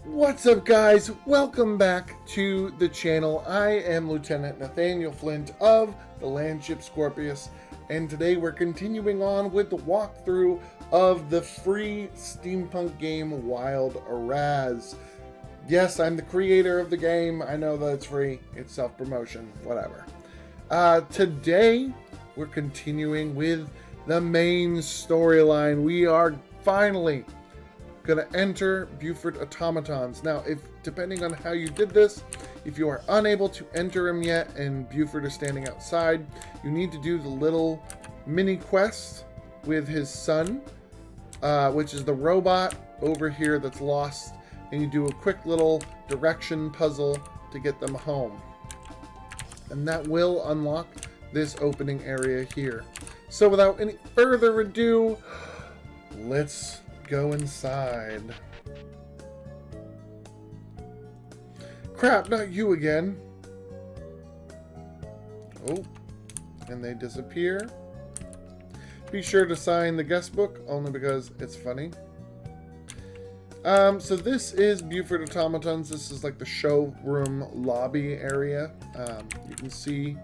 What's up, guys? Welcome back to the channel. I am Lieutenant Nathaniel Flint of the Landship Scorpios, and today we're continuing on with the walkthrough of the free steampunk game Wild Araz. Yes, I'm the creator of the game. I know that it's free. It's self-promotion, whatever. Today, we're continuing with the main storyline. We are finally going to enter Buford Automatons. Now, depending on how you did this, if you are unable to enter him yet and Buford is standing outside, you need to do the little mini quest with his son, which is the robot over here that's lost, and you do a quick little direction puzzle to get them home. And that will unlock this opening area here. So without any further ado, let's go inside. Crap, not you again. Oh, and they disappear. Be sure to sign the guest book, only because it's funny. So this is Buford Automatons. This is like the showroom lobby area. You can see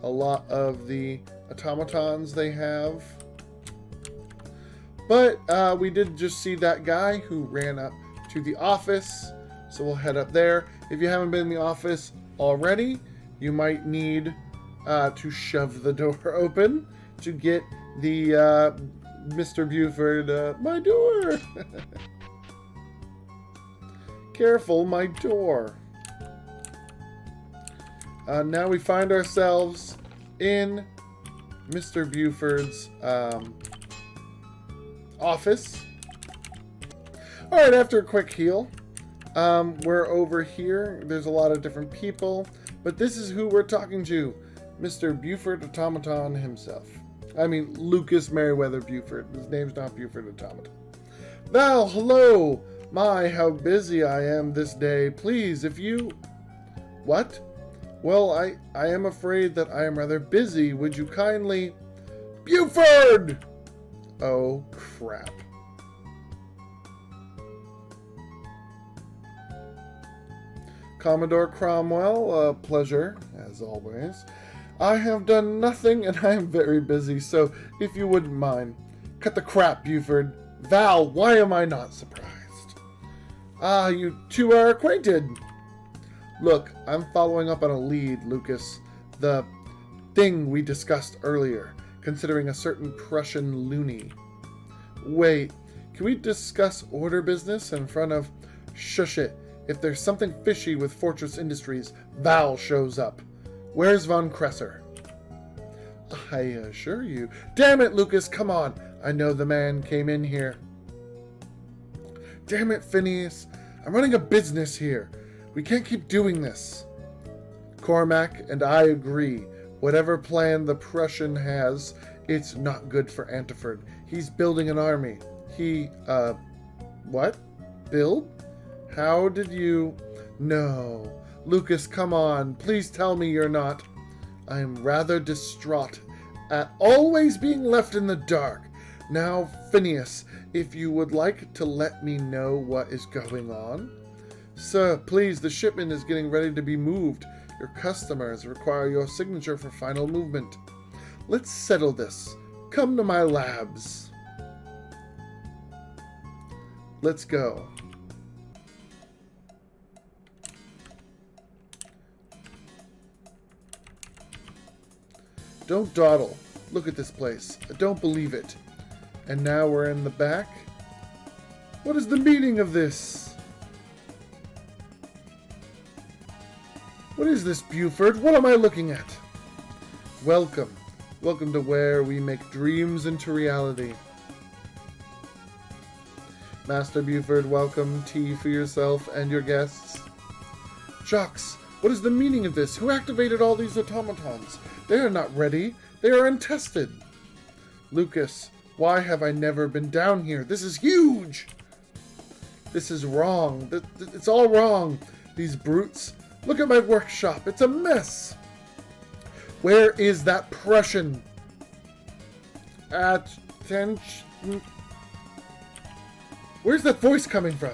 a lot of the automatons they have. But we did just see that guy who ran up to the office, so we'll head up there. If you haven't been in the office already, you might need to shove the door open to get the Mr. Buford, my door! Careful, my door. Now we find ourselves in Mr. Buford's office. Alright, after a quick heal, we're over here. There's a lot of different people, but this is who we're talking to. Mr. Buford Automaton himself. I mean, Lucas Merriweather Buford. His name's not Buford Automaton. Val, hello! My, how busy I am this day. Please, if you... What? Well, I am afraid that I am rather busy. Would you kindly... Buford! Oh, crap. Commodore Cromwell, a pleasure, as always. I have done nothing, and I am very busy, so if you wouldn't mind, cut the crap, Buford. Val, why am I not surprised? Ah, you two are acquainted. Look, I'm following up on a lead, Lucas. The thing we discussed earlier, considering a certain Prussian loony. Wait, can we discuss order business in front of... Shush it. If there's something fishy with Fortress Industries, Val shows up. Where's Vonkresser? I assure you. Damn it, Lucas, come on. I know the man came in here. Damn it, Phineas. I'm running a business here. We can't keep doing this. Cormac and I agree. Whatever plan the Prussian has, it's not good for Antiford. He's building an army. What? Build? How did you... No. Lucas, come on. Please tell me you're not. I'm rather distraught at always being left in the dark. Now, Phineas, if you would like to let me know what is going on. Sir, please, the shipment is getting ready to be moved. Your customers require your signature for final movement. Let's settle this. Come to my labs. Let's go. Don't dawdle. Look at this place. I don't believe it. And now we're in the back. What is the meaning of this? What is this, Buford? What am I looking at? Welcome. Welcome to where we make dreams into reality. Master Buford, welcome. Tea for yourself and your guests. Jocks, what is the meaning of this? Who activated all these automatons? They are not ready. They are untested. Lucas, why have I never been down here? This is huge. This is wrong. It's all wrong. These brutes. Look at my workshop. It's a mess. Where is that Prussian? Attention. Where's that voice coming from?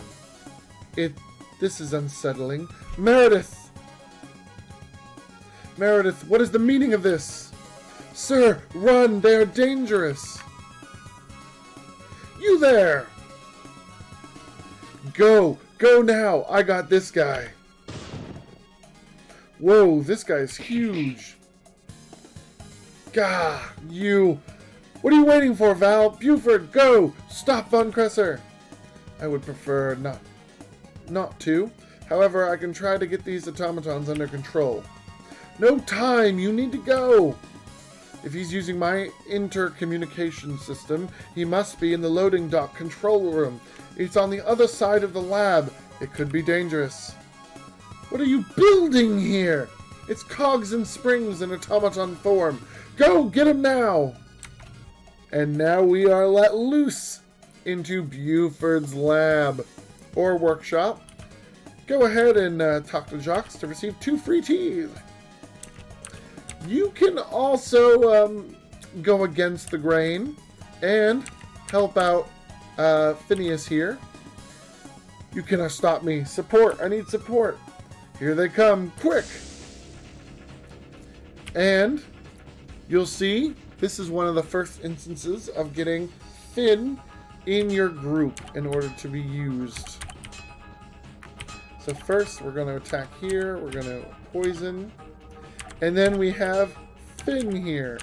This is unsettling. Meredith! Meredith, what is the meaning of this? Sir, run! They are dangerous! You there! Go! Go now! I got this guy! Whoa, this guy's huge! Gah! You! What are you waiting for, Val? Buford, go! Stop Vonkresser! I would prefer not to. However, I can try to get these automatons under control. No time! You need to go! If he's using my intercommunication system, he must be in the loading dock control room. It's on the other side of the lab. It could be dangerous. What are you building here? It's cogs and springs in automaton form. Go, get him now! And now we are let loose into Buford's lab or workshop. Go ahead and talk to Jocks to receive 2 free teas. You can also go against the grain and help out Phineas here. You cannot stop me. Support. I need support. Here they come. Quick. And you'll see this is one of the first instances of getting Finn in your group in order to be used. So first we're going to attack here. We're going to poison. And then we have Finn here.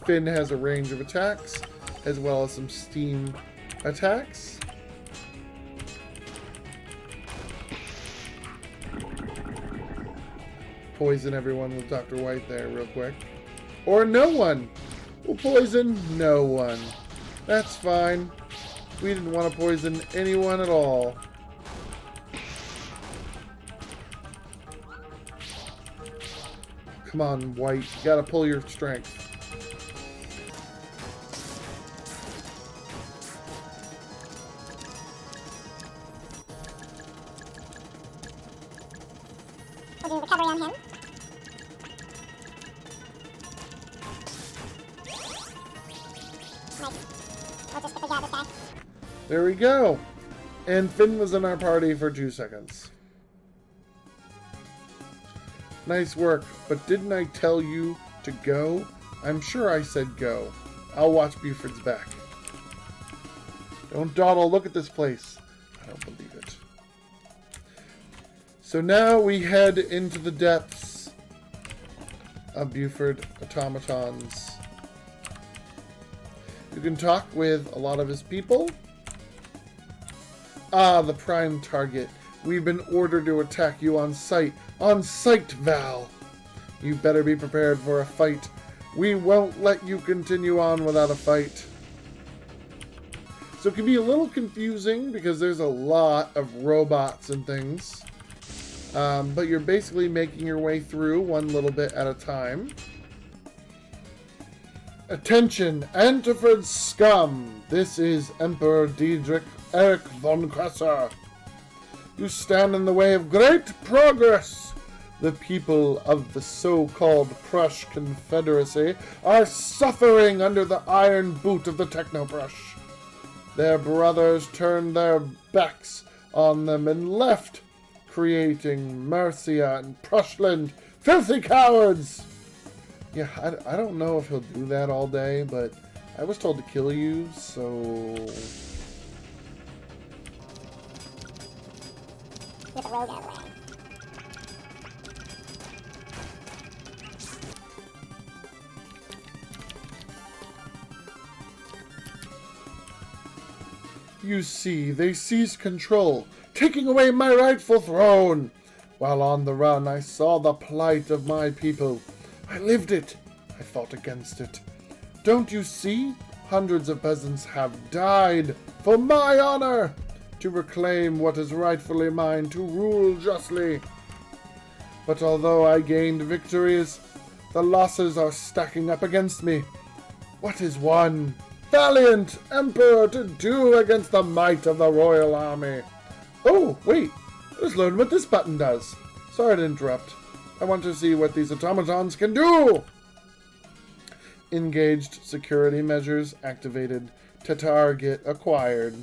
Finn has a range of attacks, as well as some steam attacks. Poison everyone with Dr. White there real quick. Or no one. We'll poison no one. That's fine. We didn't want to poison anyone at all. Come on, White. You gotta pull your strength. We'll do recovery on him. Nice. We'll just figure out this guy. There we go. And Finn was in our party for 2 seconds. Nice work, but didn't I tell you to go? I'm sure I said go. I'll watch Buford's back. Don't dawdle, look at this place. I don't believe it. So now we head into the depths of Buford automatons. You can talk with a lot of his people. Ah, the prime target. We've been ordered to attack you on sight. On sight, Val! You better be prepared for a fight. We won't let you continue on without a fight. So it can be a little confusing because there's a lot of robots and things. But you're basically making your way through one little bit at a time. Attention, Antiford scum! This is Emperor Diedrich Eric Vonkresser. You stand in the way of great progress. The people of the so-called Prussian Confederacy are suffering under the iron boot of the Techno-Prush. Their brothers turned their backs on them and left, creating Mercia and Prussland. Filthy cowards! Yeah, I don't know if he'll do that all day, but I was told to kill you, so... Get the rogue out of the way. You see, they seized control, taking away my rightful throne. While on the run, I saw the plight of my people. I lived it. I fought against it. Don't you see? Hundreds of peasants have died for my honor, to reclaim what is rightfully mine, to rule justly. But although I gained victories, the losses are stacking up against me. What is one valiant emperor to do against the might of the royal army? Oh, wait, let's learn what this button does. Sorry to interrupt. I want to see what these automatons can do. Engaged security measures activated. Target acquired.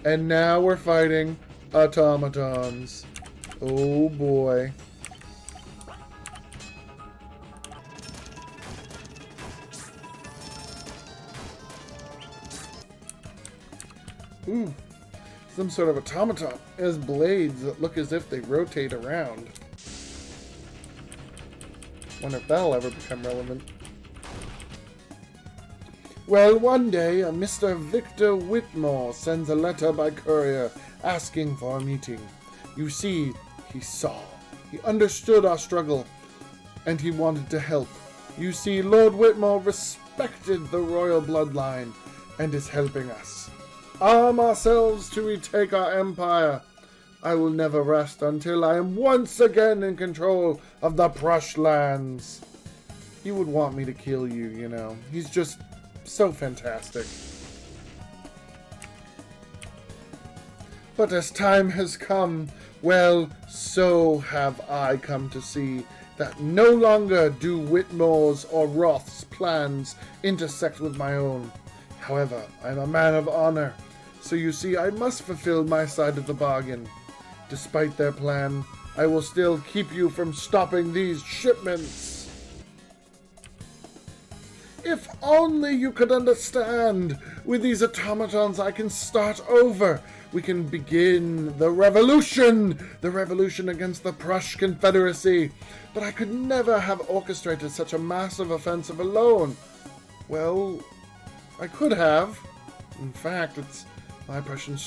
And now we're fighting automatons. Oh boy. Ooh, some sort of automaton. It has blades that look as if they rotate around. Wonder if that'll ever become relevant. Well, one day, a Mr. Victor Whitmore sends a letter by courier asking for a meeting. You see, he saw. He understood our struggle, and he wanted to help. You see, Lord Whitmore respected the royal bloodline and is helping us. Arm ourselves to retake our empire. I will never rest until I am once again in control of the Prush lands. He would want me to kill you, you know. He's just so fantastic. But as time has come, well, so have I come to see that no longer do Whitmore's or Roth's plans intersect with my own. However, I'm a man of honor, so you see I must fulfill my side of the bargain. Despite their plan, I will still keep you from stopping these shipments. If only you could understand. With these automatons, I can start over. We can begin the revolution against the Prussian Confederacy. But I could never have orchestrated such a massive offensive alone. Well, I could have. In fact, it's my Prussian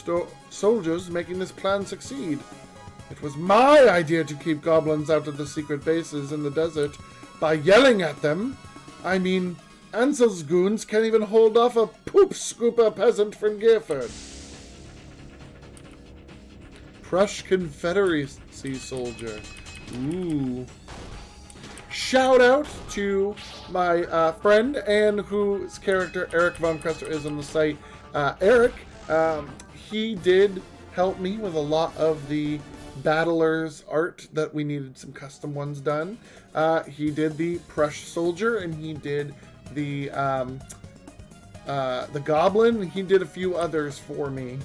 soldiers making this plan succeed. It was my idea to keep goblins out of the secret bases in the desert by yelling at them. I mean, Ansel's goons can't even hold off a poop-scooper peasant from Gifford. Prussian Confederacy soldier. Ooh. Shout out to my friend and whose character Eric Vonkresser is on the site. Eric, he did help me with a lot of the battlers art that we needed some custom ones done. He did the Prush soldier and he did the goblin. He did a few others for me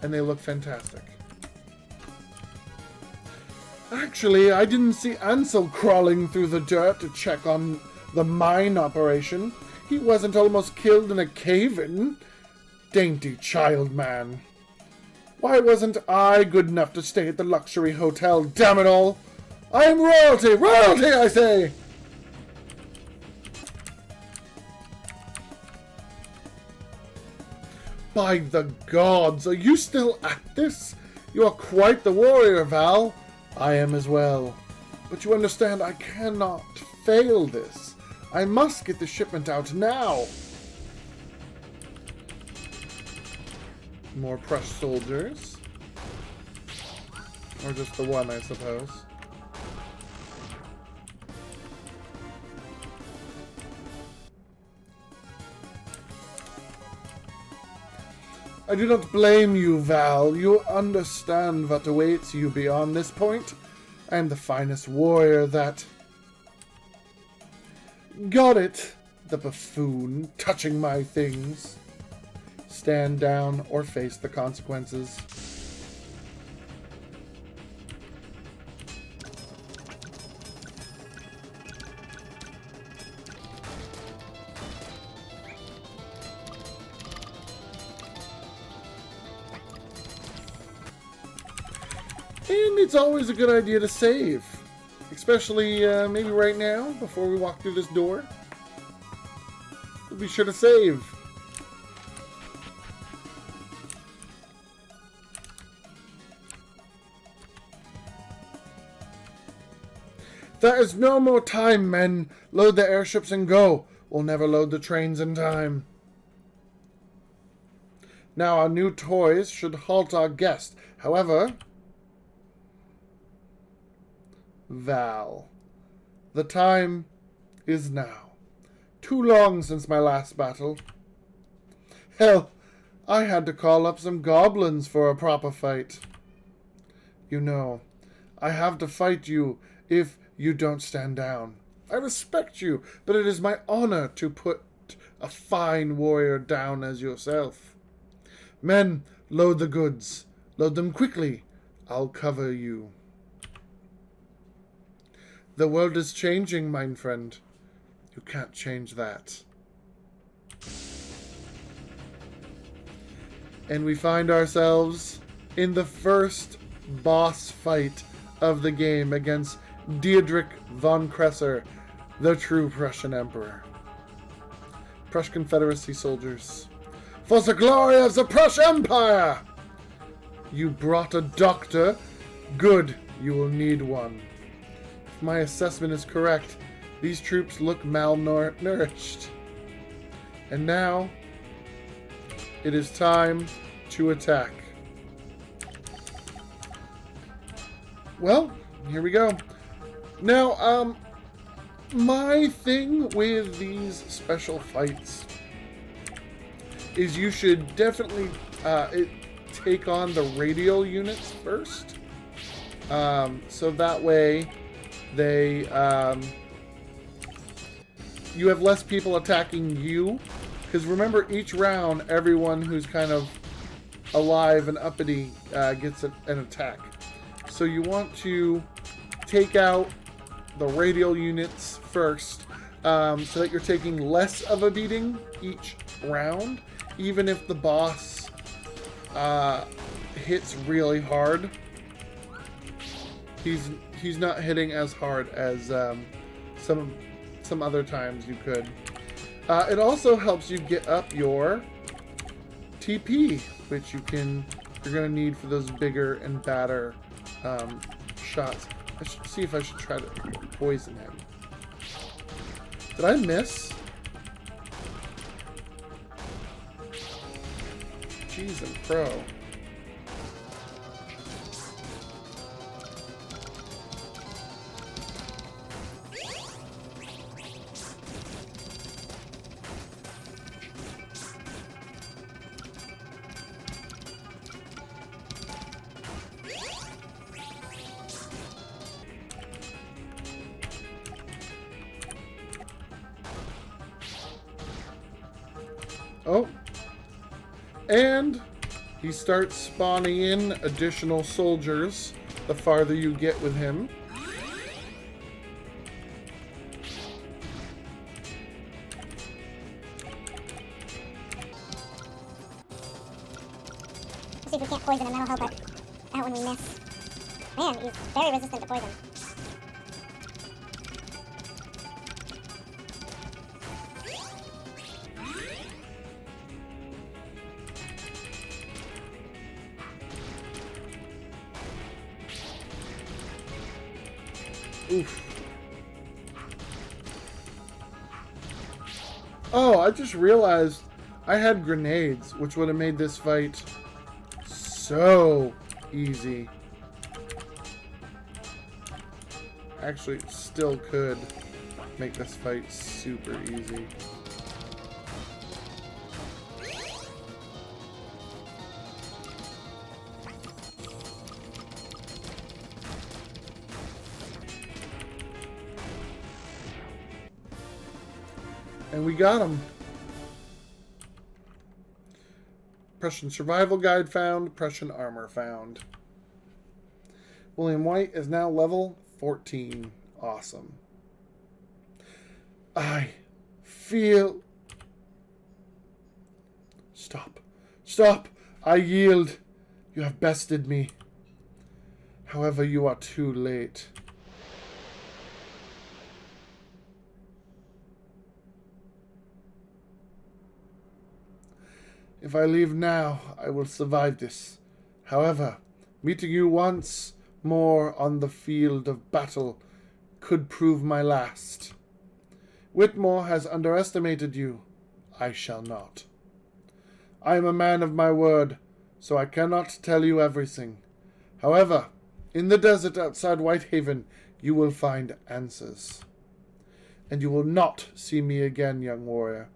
and they look fantastic. Actually, I didn't see Ansel crawling through the dirt to check on the mine operation. He wasn't almost killed in a cave-in. Dainty child man. Why wasn't I good enough to stay at the luxury hotel, damn it all? I am royalty! Royalty, I say! By the gods, are you still at this? You are quite the warrior, Val. I am as well. But you understand, I cannot fail this. I must get the shipment out now. More Prush soldiers. Or just the one, I suppose. I do not blame you, Val. You understand what awaits you beyond this point. I am the finest warrior that... Got it, the buffoon, touching my things. Stand down or face the consequences. And it's always a good idea to save. Especially maybe right now, before we walk through this door. We'll be sure to save. There is no more time, men. Load the airships and go. We'll never load the trains in time. Now our new toys should halt our guest. However... Val. The time is now. Too long since my last battle. Hell, I had to call up some goblins for a proper fight. You know, I have to fight you if you don't stand down. I respect you, but it is my honor to put a fine warrior down as yourself. Men, load the goods. Load them quickly. I'll cover you. The world is changing, mein friend. You can't change that. And we find ourselves in the first boss fight of the game against Eric Vonkresser, the true Prussian Emperor. Prussian Confederacy soldiers. For the glory of the Prussian Empire! You brought a doctor. Good, you will need one. If my assessment is correct, these troops look malnourished. And now, it is time to attack. Well, here we go. Now, my thing with these special fights is you should definitely take on the radial units first. So that way they you have less people attacking you. Because remember, each round, everyone who's kind of alive and uppity gets an attack. So you want to take out the radial units first, so that you're taking less of a beating each round, even if the boss hits really hard. He's not hitting as hard as some other times you could. It also helps you get up your TP, which you're gonna need for those bigger and badder shots. I should see if I should try to poison him. Did I miss? Jeez, and pro. Oh, and he starts spawning in additional soldiers the farther you get with him. Let's see if we can't poison him. That'll help it out when we miss. Man, he's very resistant to poison. Oof. Oh, I just realized I had grenades, which would have made this fight so easy. Actually, it still could make this fight super easy. And we got him. Prussian survival guide found. Prussian armor found. William White is now level 14. Awesome. I feel... Stop. Stop. I yield. You have bested me. However, you are too late. If I leave now, I will survive this. However, meeting you once more on the field of battle could prove my last. Whitmore has underestimated you. I shall not. I am a man of my word, so I cannot tell you everything. However, in the desert outside Whitehaven, you will find answers. And you will not see me again, young warrior.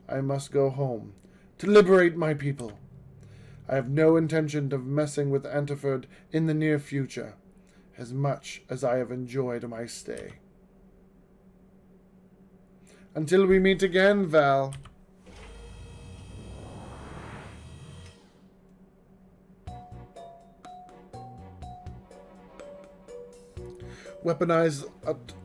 I must go home to liberate my people. I have no intention of messing with Antiford in the near future, as much as I have enjoyed my stay. Until we meet again, Val. weaponized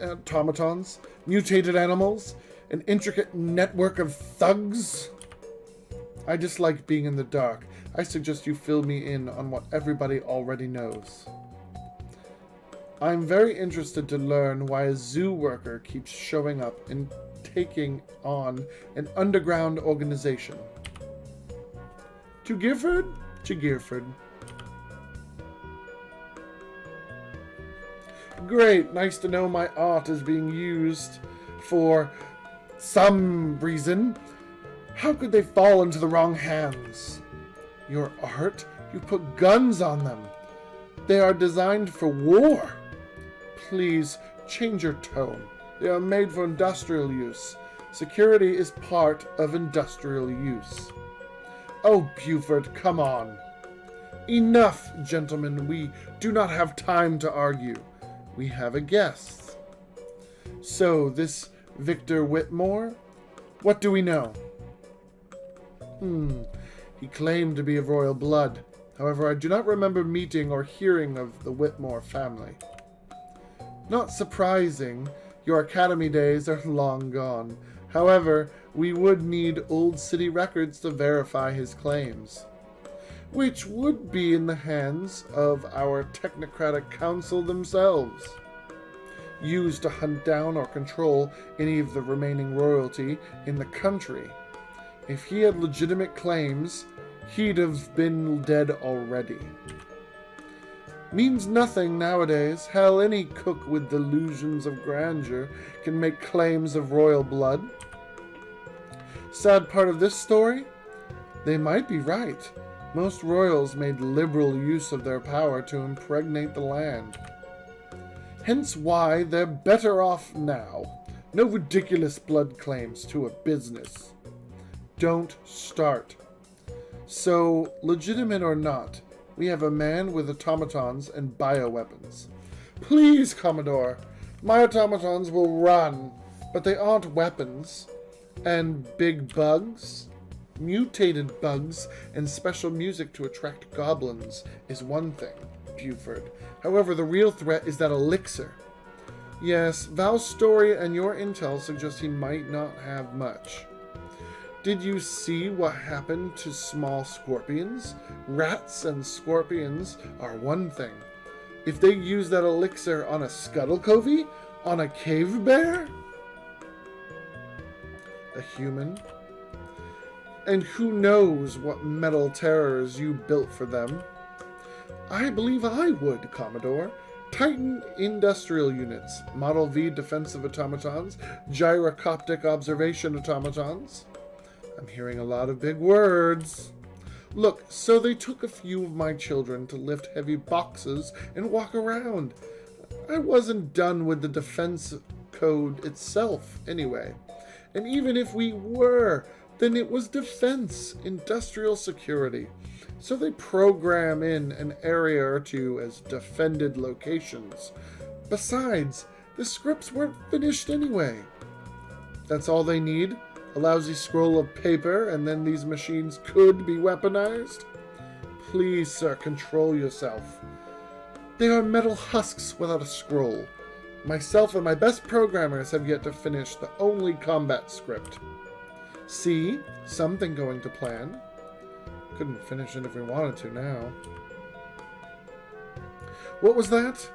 automatons, mutated animals, an intricate network of thugs. I dislike being in the dark. I suggest you fill me in on what everybody already knows. I'm very interested to learn why a zoo worker keeps showing up and taking on an underground organization. To Gifford? To Gifford. Great, nice to know my art is being used for some reason. How could they fall into the wrong hands? Your art? You put guns on them. They are designed for war. Please, change your tone. They are made for industrial use. Security is part of industrial use. Oh, Buford, come on. Enough, gentlemen. We do not have time to argue. We have a guest. So, this Victor Whitmore? What do we know? He claimed to be of royal blood. However, I do not remember meeting or hearing of the Whitmore family. Not surprising. Your academy days are long gone. However, we would need old city records to verify his claims, which would be in the hands of our technocratic council themselves, used to hunt down or control any of the remaining royalty in the country. If he had legitimate claims, he'd have been dead already. Means nothing nowadays. Hell, any cook with delusions of grandeur can make claims of royal blood. Sad part of this story? They might be right. Most royals made liberal use of their power to impregnate the land. Hence why they're better off now. No ridiculous blood claims to a business. Don't start. So, legitimate or not, we have a man with automatons and bioweapons. Please, Commodore, my automatons will run, but they aren't weapons. And big bugs? Mutated bugs and special music to attract goblins is one thing, Buford. However, the real threat is that elixir. Yes, Val's story and your intel suggest he might not have much. Did you see what happened to small scorpions? Rats and scorpions are one thing. If they use that elixir on a scuttlecovey? On a cave bear? A human? And who knows what metal terrors you built for them? I believe I would, Commodore. Titan industrial units, Model V defensive automatons, gyroscopic observation automatons. I'm hearing a lot of big words. Look, so they took a few of my children to lift heavy boxes and walk around. I wasn't done with the defense code itself, anyway. And even if we were, then it was defense, industrial security. So they program in an area or two as defended locations. Besides, the scripts weren't finished anyway. That's all they need? A lousy scroll of paper, and then these machines could be weaponized? Please, sir, control yourself. They are metal husks without a scroll. Myself and my best programmers have yet to finish the only combat script. See? Something going to plan. Couldn't finish it if we wanted to now. What was that?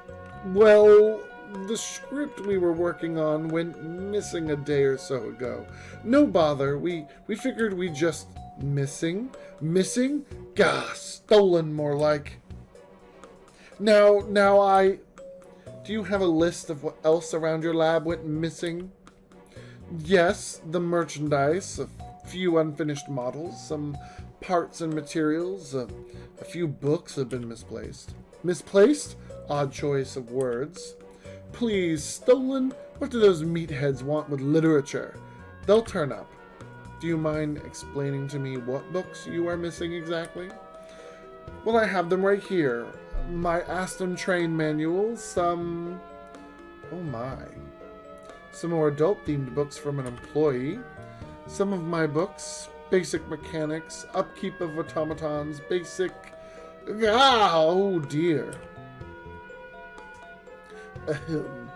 Well, the script we were working on went missing a day or so ago. No bother, we figured we just... Missing? Missing? Gah, stolen more like. Now do you have a list of what else around your lab went missing? Yes, the merchandise, a few unfinished models, some parts and materials, a few books have been misplaced. Misplaced? Odd choice of words. Please, stolen? What do those meatheads want with literature? They'll turn up. Do you mind explaining to me what books you are missing exactly? Well, I have them right here. My Astam train manual, some... Oh my. Some more adult-themed books from an employee. Some of my books, basic mechanics, upkeep of automatons, basic... Ah, oh dear. Ahem.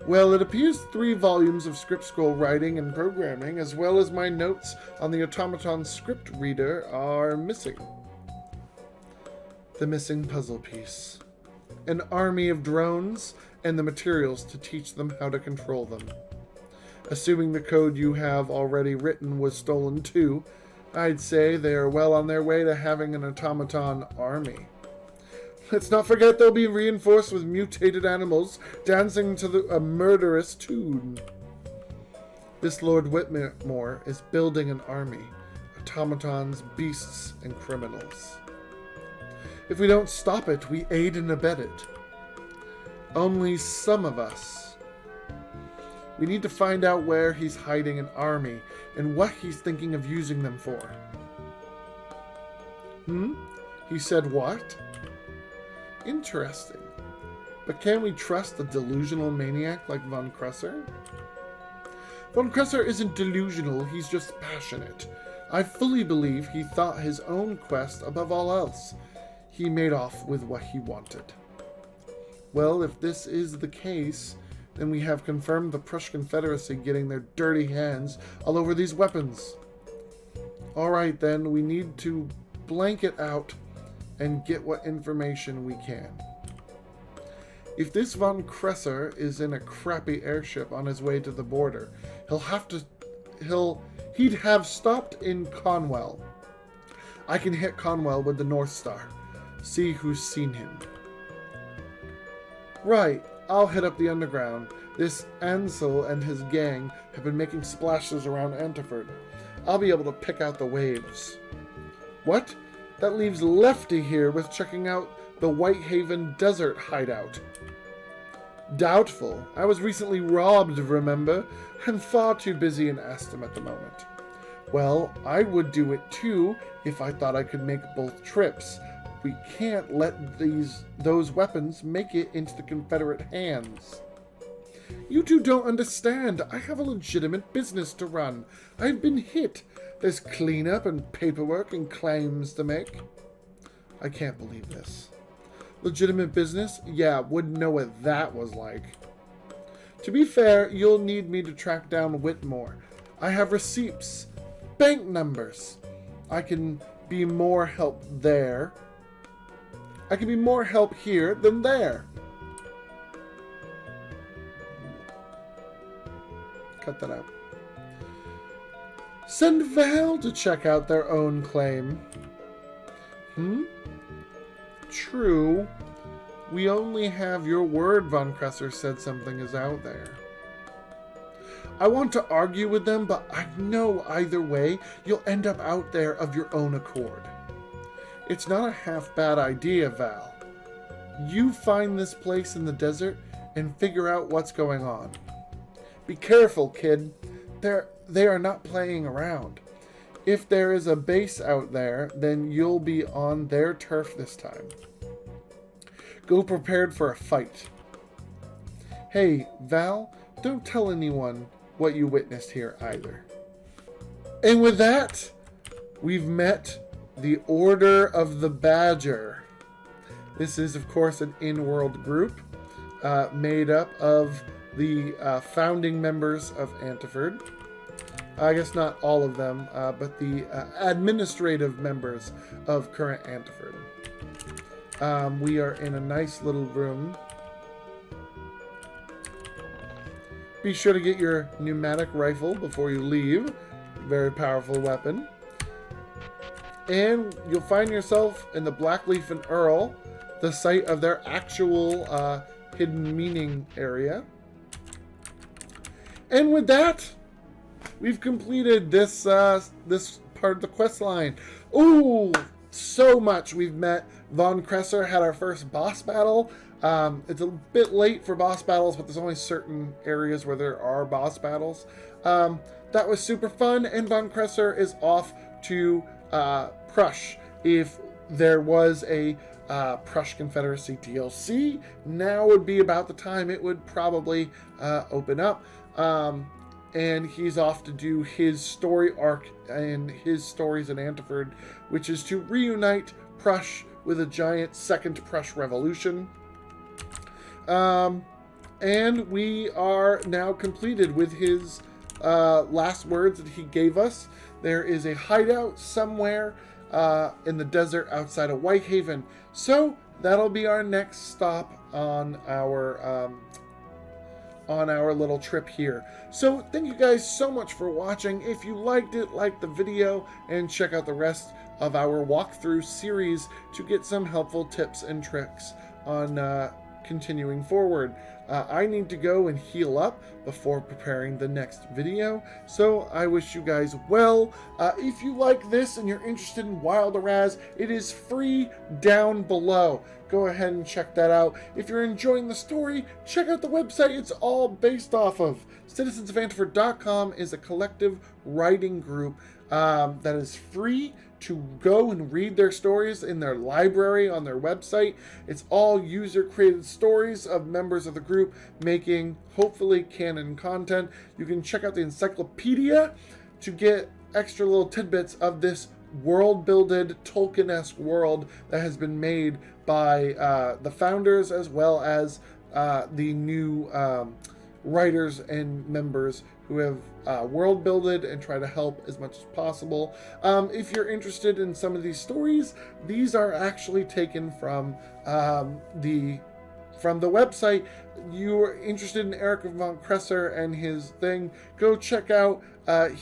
Well, it appears 3 volumes of script scroll writing and programming, as well as my notes on the automaton script reader, are missing. The missing puzzle piece. An army of drones and the materials to teach them how to control them. Assuming the code you have already written was stolen too, I'd say they are well on their way to having an automaton army. Let's not forget they'll be reinforced with mutated animals dancing to a murderous tune. This Lord Whitmore is building an army. Automatons, beasts, and criminals. If we don't stop it, we aid and abet it. Only some of us. We need to find out where he's hiding an army and what he's thinking of using them for. He said what? Interesting. But can we trust a delusional maniac like Vonkresser? Vonkresser isn't delusional, he's just passionate. I fully believe he thought his own quest above all else. He made off with what he wanted. Well, if this is the case, then we have confirmed the Prussian Confederacy getting their dirty hands all over these weapons. Alright then, we need to blank it out and get what information we can. If this Vonkresser is in a crappy airship on his way to the border, he'd have stopped in Conwell. I can hit Conwell with the North Star. See who's seen him. Right, I'll hit up the underground. This Ansel and his gang have been making splashes around Antiford. I'll be able to pick out the waves. What? That leaves Lefty here with checking out the Whitehaven Desert hideout. Doubtful. I was recently robbed, remember? And far too busy in Astam at the moment. Well, I would do it too if I thought I could make both trips. We can't let those weapons make it into the Confederate hands. You two don't understand. I have a legitimate business to run. I've been hit. There's cleanup and paperwork and claims to make. I can't believe this. Legitimate business? Yeah, wouldn't know what that was like. To be fair, you'll need me to track down Whitmore. I have receipts, bank numbers. I can be more help there. I can be more help here than there. Cut that out. Send Val to check out their own claim. True. We only have your word Vonkresser said something is out there. I want to argue with them, but I know either way you'll end up out there of your own accord. It's not a half-bad idea, Val. You find this place in the desert and figure out what's going on. Be careful, kid. They are not playing around. If there is a base out there, then you'll be on their turf this time. Go prepared for a fight. Hey, Val, don't tell anyone what you witnessed here either. And with that, we've met the Order of the Badger. This is, of course, an in-world group made up of the founding members of Antiford. I guess not all of them, but the administrative members of current Antiford. We are in a nice little room. Be sure to get your pneumatic rifle before you leave. Very powerful weapon. And you'll find yourself in the Blackleaf and Earl, the site of their actual hidden meaning area. And with that, we've completed this this part of the quest line. Ooh, so much. We've met Vonkresser, had our first boss battle. It's a bit late for boss battles, but there's only certain areas where there are boss battles. That was super fun, and Vonkresser is off to Prush. If there was a Prussian Confederacy DLC, now would be about the time it would probably open up. And he's off to do his story arc and his stories in Antiford, which is to reunite Prush with a giant second Prush revolution. And we are now completed with his last words that he gave us. There is a hideout somewhere in the desert outside of Whitehaven. So that'll be our next stop on our little trip here. So thank you guys so much for watching. If you liked it, like the video, and check out the rest of our walkthrough series to get some helpful tips and tricks on continuing forward. I need to go and heal up before preparing the next video, so I wish you guys well. If you like this and you're interested in Wild Araz, it is free down below. Go ahead and check that out. If you're enjoying the story, check out the website it's all based off of. Citizensofantwerp.com is a collective writing group that is free to go and read their stories in their library on their website. It's all user-created stories of members of the group making, hopefully, canon content. You can check out the encyclopedia to get extra little tidbits of this world-builded, Tolkien-esque world that has been made by the founders as well as the new writers and members who have world builded and try to help as much as possible. If you're interested in some of these stories, these are actually taken from the website. You're interested in Eric Vonkresser and his thing, go check out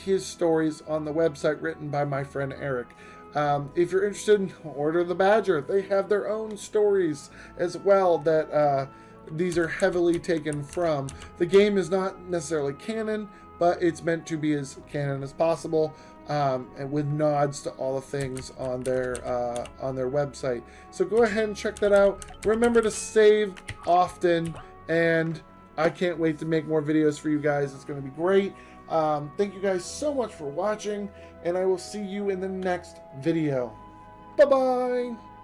his stories on the website written by my friend Eric. If you're interested in Order the Badger, they have their own stories as well that these are heavily taken from. The game is not necessarily canon, but it's meant to be as canon as possible, and with nods to all the things on their website. So go ahead and check that out. Remember to save often, and I can't wait to make more videos for you guys. It's going to be great. Thank you guys so much for watching, and I will see you in the next video. Bye-bye!